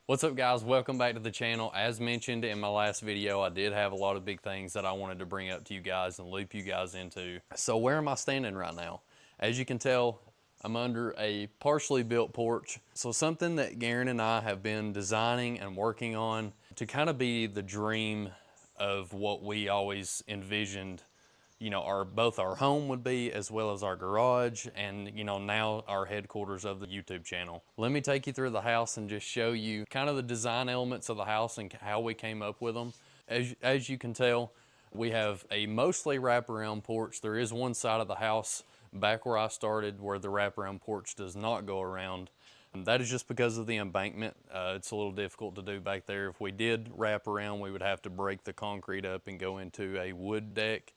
What's up guys, welcome back to the channel. As mentioned in my last video, I did have a lot of big things that I wanted to bring up to you guys and loop you guys into. So where am I standing right now? As you can tell, I'm under a partially built porch. So something that Garen and I have been designing and working on to kind of be the dream of what we always envisioned, you know, both our home would be, as well as our garage, and you know, now our headquarters of the YouTube channel. Let me take you through the house and just show you kind of the design elements of the house and how we came up with them. As you can tell, we have a mostly wraparound porch. There is one side of the house back where I started where the wraparound porch does not go around. And that is just because of the embankment. It's a little difficult to do back there. If we did wrap around, we would have to break the concrete up and go into a wood deck.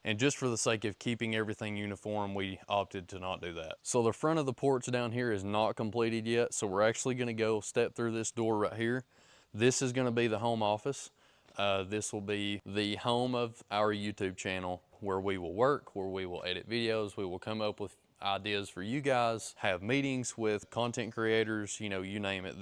And just for the sake of keeping everything uniform, we opted to not do that. So the front of the porch down here is not completed yet. So we're actually gonna go step through this door right here. This is gonna be the home office. This will be the home of our YouTube channel where we will work, where we will edit videos. We will come up with ideas for you guys, have meetings with content creators, you know, you name it.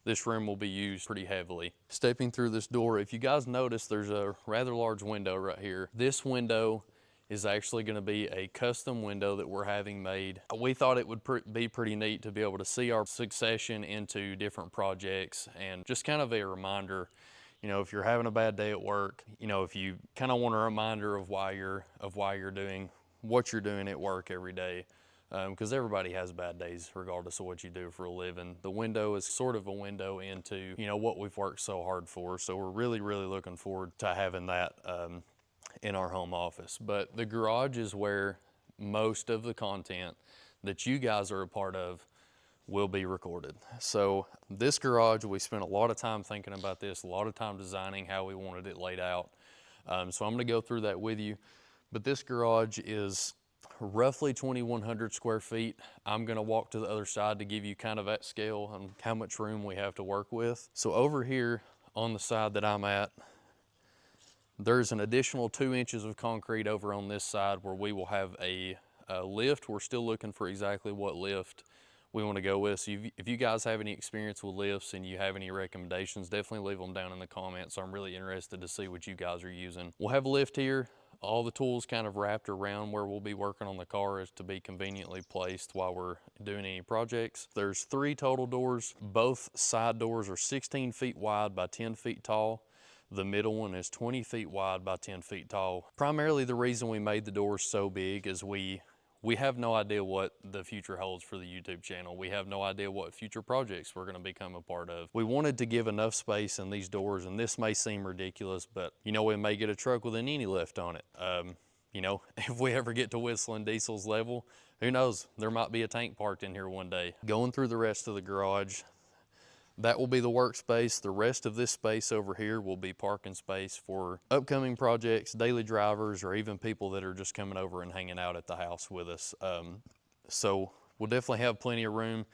This room will be used pretty heavily. Stepping through this door, if you guys notice, there's a rather large window right here. This window is actually gonna be a custom window that we're having made. We thought it would be pretty neat to be able to see our succession into different projects and just kind of a reminder, you know, if you're having a bad day at work, you know, if you kind of want a reminder of why you're doing what you're doing at work every day. Because everybody has bad days regardless of what you do for a living. The window is sort of a window into, you know, what we've worked so hard for. So we're really looking forward to having that in our home office. But the garage is where most of the content that you guys are a part of will be recorded. So this garage, we spent a lot of time thinking about this, a lot of time designing how we wanted it laid out. So I'm gonna go through that with you. But this garage is roughly 2,100 square feet. I'm gonna walk to the other side to give you kind of at scale and how much room we have to work with. So over here on the side that I'm at, there's an additional 2 inches of concrete over on this side where we will have a lift. We're still looking for exactly what lift we want to go with. So if you guys have any experience with lifts and you have any recommendations, definitely leave them down in the comments. I'm really interested to see what you guys are using. We'll have a lift here. All the tools kind of wrapped around where we'll be working on the car is to be conveniently placed while we're doing any projects. There's 3 total doors. Both side doors are 16 feet wide by 10 feet tall. The middle one is 20 feet wide by 10 feet tall. Primarily the reason we made the doors so big is we have no idea what the future holds for the YouTube channel. We have no idea what future projects we're gonna become a part of. We wanted to give enough space in these doors, and this may seem ridiculous, but you know, we may get a truck with an any lift on it. You know, if we ever get to Whistling Diesel's level, who knows, there might be a tank parked in here one day. Going through the rest of the garage, that will be the workspace. The rest of this space over here will be parking space for upcoming projects, daily drivers, or even people that are just coming over and hanging out at the house with us. So we'll definitely have plenty of room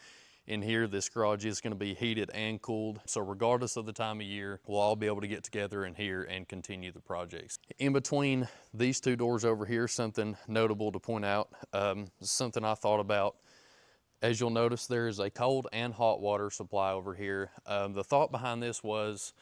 in here. This garage is going to be heated and cooled. So regardless of the time of year, we'll all be able to get together in here and continue the projects. In between these 2 doors over here, something notable to point out, something I thought about. As you'll notice, there is a cold and hot water supply over here. The thought behind this was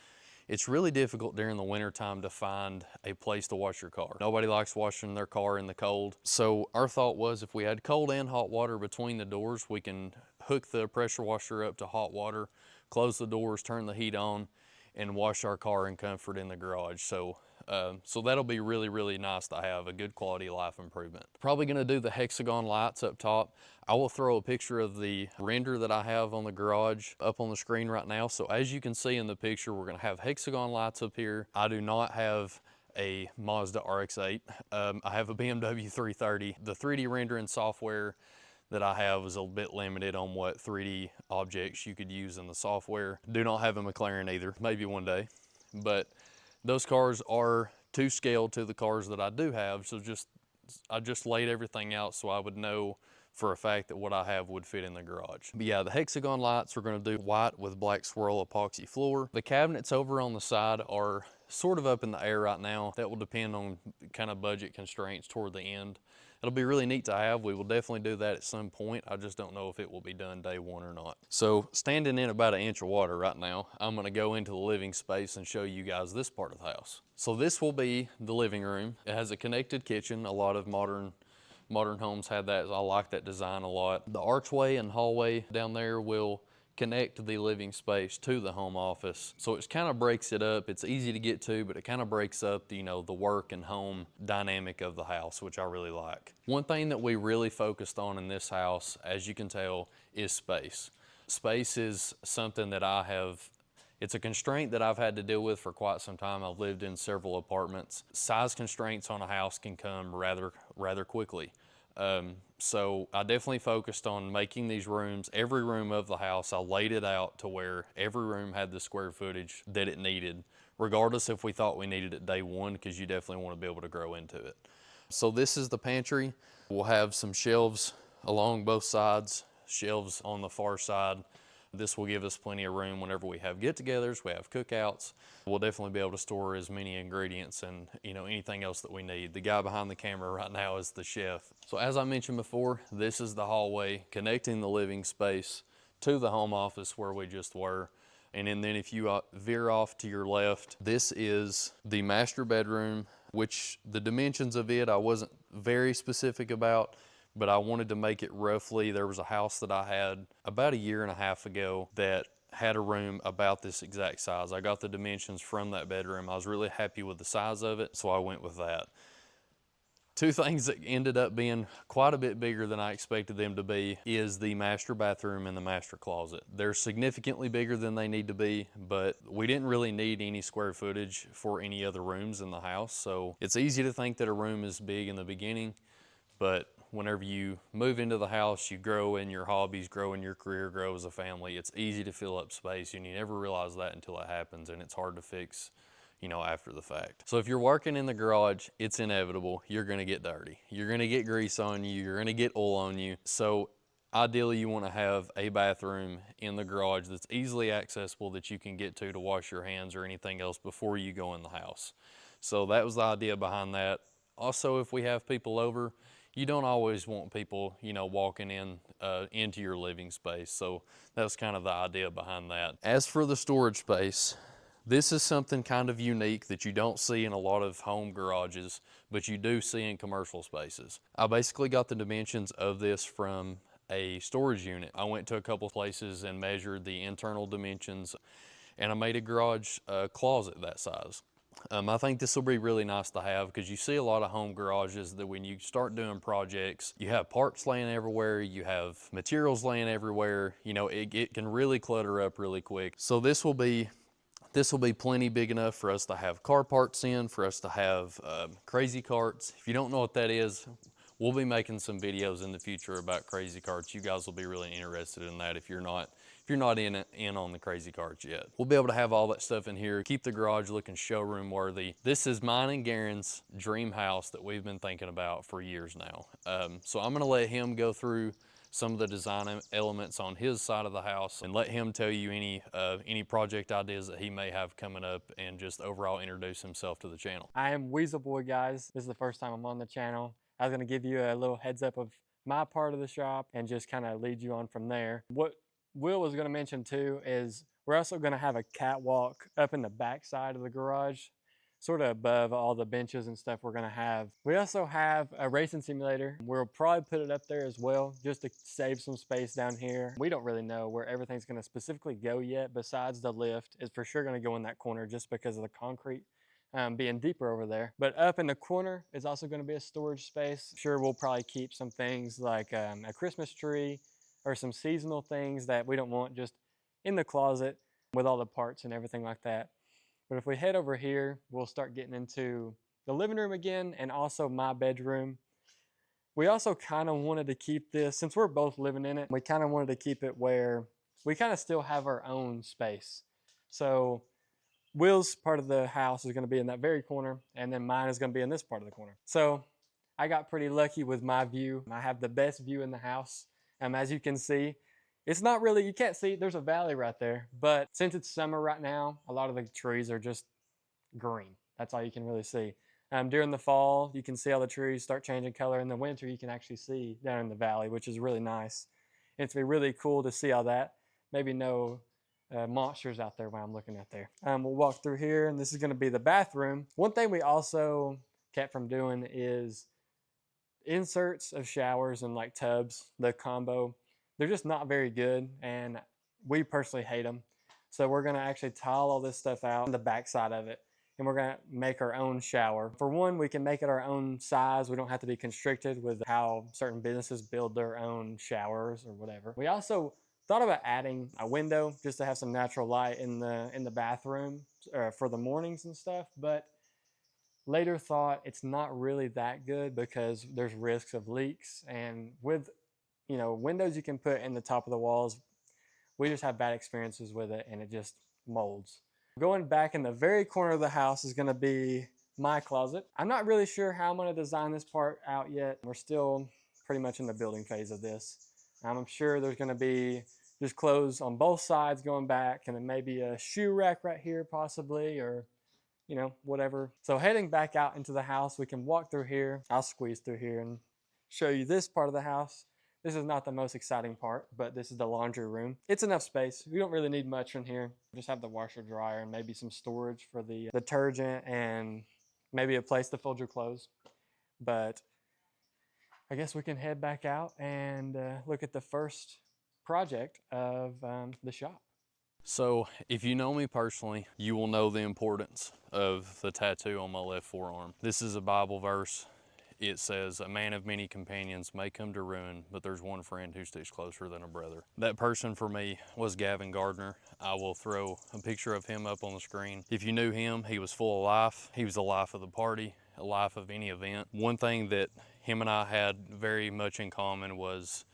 it's really difficult during the winter time to find a place to wash your car. Nobody likes washing their car in the cold. So our thought was if we had cold and hot water between the doors, we can hook the pressure washer up to hot water, close the doors, turn the heat on, and wash our car in comfort in the garage. So that'll be really nice to have, a good quality of life improvement. Probably gonna do the hexagon lights up top. I will throw a picture of the render that I have on the garage up on the screen right now. So as you can see in the picture, we're gonna have hexagon lights up here. I do not have a Mazda RX-8. I have a BMW 330. The 3D rendering software that I have is a bit limited on what 3D objects you could use in the software. Do not have a McLaren either, maybe one day. But those cars are to scale to the cars that I do have, so I just laid everything out so I would know for a fact that what I have would fit in the garage. But yeah, the hexagon lights, we're gonna do white with black swirl epoxy floor. The cabinets over on the side are sort of up in the air right now. That will depend on kind of budget constraints toward the end. it'll be really neat to have. We will definitely do that at some point. I just don't know if it will be done day one or not. So standing in about an inch of water right now, I'm gonna go into the living space and show you guys this part of the house. So this will be the living room. It has a connected kitchen. A lot of modern homes have that. I like that design a lot. The archway and hallway down there will connect the living space to the home office. So it kind of breaks it up. It's easy to get to, but it kind of breaks up, you know, the work and home dynamic of the house, which I really like. One thing that we really focused on in this house, as you can tell, is space. Space is something that it's a constraint that I've had to deal with for quite some time. I've lived in several apartments. Size constraints on a house can come rather quickly. So I definitely focused on making these rooms, every room of the house, I laid it out to where every room had the square footage that it needed, regardless if we thought we needed it day one, because you definitely want to be able to grow into it. So this is the pantry. We'll have some shelves along both sides, shelves on the far side. This will give us plenty of room whenever we have get-togethers, we have cookouts. We'll definitely be able to store as many ingredients and, you know, anything else that we need. The guy behind the camera right now is the chef. So as I mentioned before, this is the hallway connecting the living space to the home office where we just were. And then if you veer off to your left, this is the master bedroom, which the dimensions of it I wasn't very specific about, but I wanted to make it roughly. There was a house that I had about 1.5 years ago that had a room about this exact size. I got the dimensions from that bedroom. I was really happy with the size of it, so I went with that. Two things that ended up being quite a bit bigger than I expected them to be is the master bathroom and the master closet. They're significantly bigger than they need to be, but we didn't really need any square footage for any other rooms in the house. So it's easy to think that a room is big in the beginning, but whenever you move into the house, you grow in your hobbies, grow in your career, grow as a family. It's easy to fill up space, and you never realize that until it happens, and it's hard to fix, you know, after the fact. So if you're working in the garage, it's inevitable. You're gonna get dirty. You're gonna get grease on you. You're gonna get oil on you. So ideally, you wanna have a bathroom in the garage that's easily accessible that you can get to wash your hands or anything else before you go in the house. So that was the idea behind that. Also, if we have people over, you don't always want people, you know, walking in into your living space. So that's kind of the idea behind that. As for the storage space, this is something kind of unique that you don't see in a lot of home garages, but you do see in commercial spaces. I basically got the dimensions of this from a storage unit. I went to a couple places and measured the internal dimensions, and I made a garage closet that size. I think this will be really nice to have because you see a lot of home garages that when you start doing projects, you have parts laying everywhere, you have materials laying everywhere, you know, it can really clutter up really quick. So this will be plenty big enough for us to have car parts in, for us to have crazy carts. If you don't know what that is, we'll be making some videos in the future about crazy carts. You guys will be really interested in that if you're not in on the crazy carts yet. We'll be able to have all that stuff in here, keep the garage looking showroom worthy. This is mine and Garen's dream house that we've been thinking about for years now. So I'm gonna let him go through some of the design elements on his side of the house and let him tell you any project ideas that he may have coming up and just overall introduce himself to the channel. I am Weasel Boy, guys. This is the first time I'm on the channel. I was gonna give you a little heads up of my part of the shop and just kind of lead you on from there. What Will was gonna mention too is we're also gonna have a catwalk up in the back side of the garage, sort of above all the benches and stuff we're gonna have. We also have a racing simulator. We'll probably put it up there as well, just to save some space down here. We don't really know where everything's gonna specifically go yet, besides the lift is for sure gonna go in that corner just because of the concrete being deeper over there. But up in the corner is also going to be a storage space. Sure, we'll probably keep some things like a Christmas tree or some seasonal things that we don't want just in the closet with all the parts and everything like that. But if we head over here, we'll start getting into the living room again and also my bedroom. We also kind of wanted to keep this, since we're both living in it, we kind of wanted to keep it where we kind of still have our own space. So Will's part of the house is going to be in that very corner, and then mine is going to be in this part of the corner. So I got pretty lucky with my view. I have the best view in the house. As you can see, it's not really, you can't see, there's a valley right there, but since it's summer right now, a lot of the trees are just green. That's all you can really see. During the fall, you can see all the trees start changing color. In the winter, you can actually see down in the valley, which is really nice. It's be really cool to see all that. Maybe no monsters out there while I'm looking at there. We'll walk through here, and this is going to be the bathroom. One thing we also kept from doing is inserts of showers and like tubs, the combo. They're just not very good, and we personally hate them. So we're gonna actually tile all this stuff out on the back side of it, and we're gonna make our own shower. For one, we can make it our own size. We don't have to be constricted with how certain businesses build their own showers or whatever. We also thought about adding a window just to have some natural light in the bathroom for the mornings and stuff, but later thought it's not really that good because there's risks of leaks, and with windows you can put in the top of the walls, we just have bad experiences with it and it just molds. Going back in the very corner of the house is going to be my closet. I'm not really sure how I'm going to design this part out yet. We're still pretty much in the building phase of this. I'm sure there's going to be just clothes on both sides going back, and then maybe a shoe rack right here possibly, or whatever. So heading back out into the house, we can walk through here. I'll squeeze through here and show you this part of the house. This is not the most exciting part, but this is the laundry room. It's enough space. We don't really need much in here. Just have the washer dryer and maybe some storage for the detergent and maybe a place to fold your clothes. But I guess we can head back out and look at the first project of the shop. So if you know me personally, you will know the importance of the tattoo on my left forearm. This is a Bible verse. It says, "A man of many companions may come to ruin, but there's one friend who sticks closer than a brother." That person for me was Gavin Gardner. I will throw a picture of him up on the screen. If you knew him, he was full of life. He was the life of the party, a life of any event. One thing that him and I had very much in common was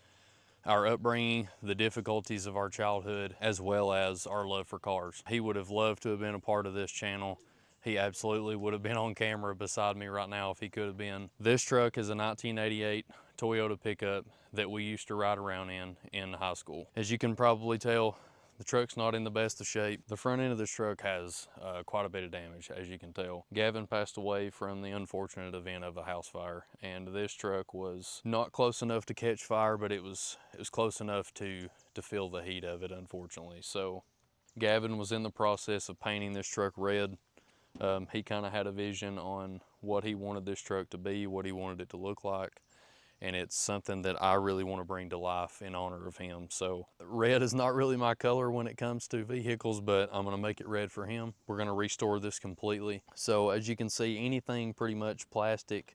our upbringing, the difficulties of our childhood, as well as our love for cars. He would have loved to have been a part of this channel. He absolutely would have been on camera beside me right now if he could have been. This truck is a 1988 Toyota pickup that we used to ride around in high school. As you can probably tell, the truck's not in the best of shape. The front end of this truck has quite a bit of damage, as you can tell. Gavin passed away from the unfortunate event of a house fire, and this truck was not close enough to catch fire, but it was close enough to feel the heat of it, unfortunately. So Gavin was in the process of painting this truck red. He kind of had a vision on what he wanted this truck to be, what he wanted it to look like, and it's something that I really want to bring to life in honor of him. So red is not really my color when it comes to vehicles, but I'm going to make it red for him. We're going to restore this completely. So as you can see, anything pretty much plastic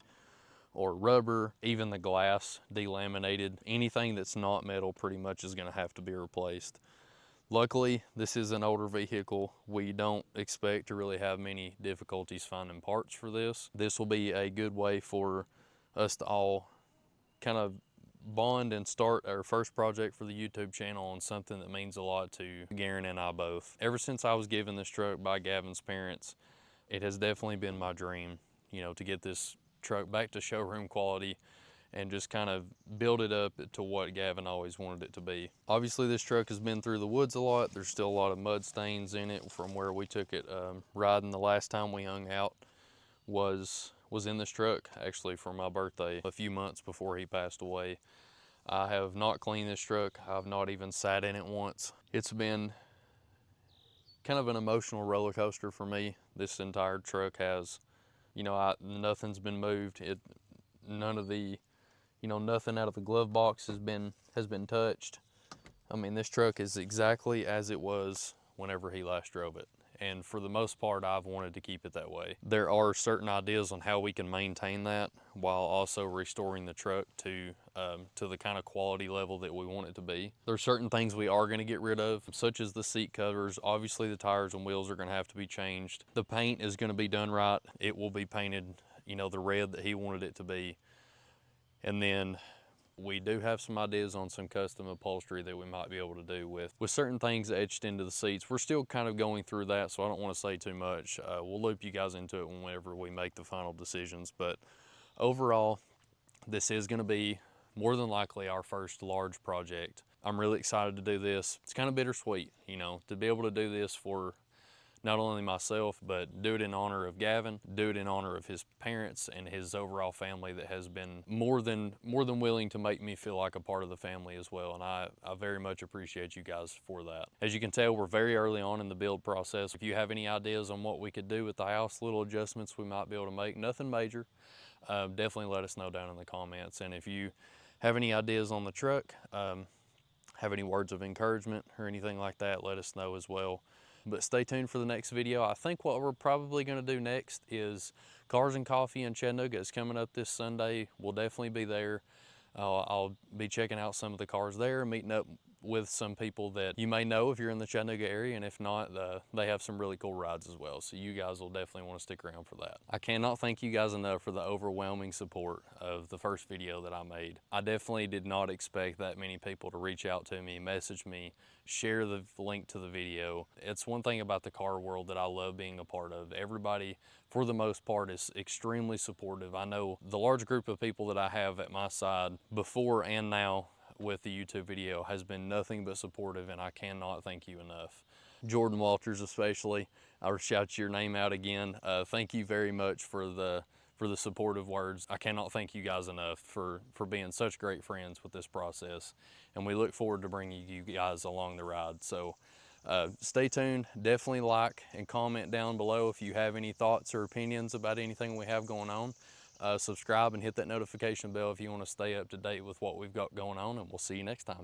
or rubber, even the glass delaminated, anything that's not metal pretty much is going to have to be replaced. Luckily, this is an older vehicle. We don't expect to really have many difficulties finding parts for this. This will be a good way for us to all kind of bond and start our first project for the YouTube channel on something that means a lot to Garen and I both. Ever since I was given this truck by Gavin's parents, it has definitely been my dream, to get this truck back to showroom quality and just kind of build it up to what Gavin always wanted it to be. Obviously, this truck has been through the woods a lot. There's still a lot of mud stains in it from where we took it riding the last time we hung out was in this truck, actually, for my birthday a few months before he passed away. I have not cleaned this truck. I've not even sat in it once. It's been kind of an emotional roller coaster for me. This entire truck has, nothing's been moved. None of the, nothing out of the glove box has been touched. I mean, this truck is exactly as it was whenever he last drove it. And for the most part, I've wanted to keep it that way. There are certain ideas on how we can maintain that while also restoring the truck to the kind of quality level that we want it to be. There are certain things we are going to get rid of, such as the seat covers. Obviously, the tires and wheels are going to have to be changed. The paint is going to be done right. It will be painted, the red that he wanted it to be. And then we do have some ideas on some custom upholstery that we might be able to do with certain things etched into the seats. We're still kind of going through that, so I don't want to say too much. We'll loop you guys into it whenever we make the final decisions. But overall, this is going to be more than likely our first large project. I'm really excited to do this. It's kind of bittersweet, to be able to do this for not only myself, but do it in honor of Gavin, do it in honor of his parents and his overall family that has been more than willing to make me feel like a part of the family as well. And I very much appreciate you guys for that. As you can tell, we're very early on in the build process. If you have any ideas on what we could do with the house, little adjustments we might be able to make, nothing major, definitely let us know down in the comments. And if you have any ideas on the truck, have any words of encouragement or anything like that, let us know as well. But stay tuned for the next video. I think what we're probably going to do next is Cars and Coffee in Chattanooga. It's coming up this Sunday. We'll definitely be there. I'll be checking out some of the cars there, meeting up with some people that you may know if you're in the Chattanooga area, and if not, they have some really cool rides as well. So you guys will definitely want to stick around for that. I cannot thank you guys enough for the overwhelming support of the first video that I made. I definitely did not expect that many people to reach out to me, message me, share the link to the video. It's one thing about the car world that I love being a part of. Everybody, for the most part, is extremely supportive. I know the large group of people that I have at my side before and now with the YouTube video has been nothing but supportive, and I cannot thank you enough. Jordan Walters especially, I'll shout your name out again. Thank you very much for the supportive words. I cannot thank you guys enough for being such great friends with this process, and we look forward to bringing you guys along the ride. So stay tuned. Definitely like and comment down below if you have any thoughts or opinions about anything we have going on. Subscribe and hit that notification bell if you want to stay up to date with what we've got going on, and we'll see you next time.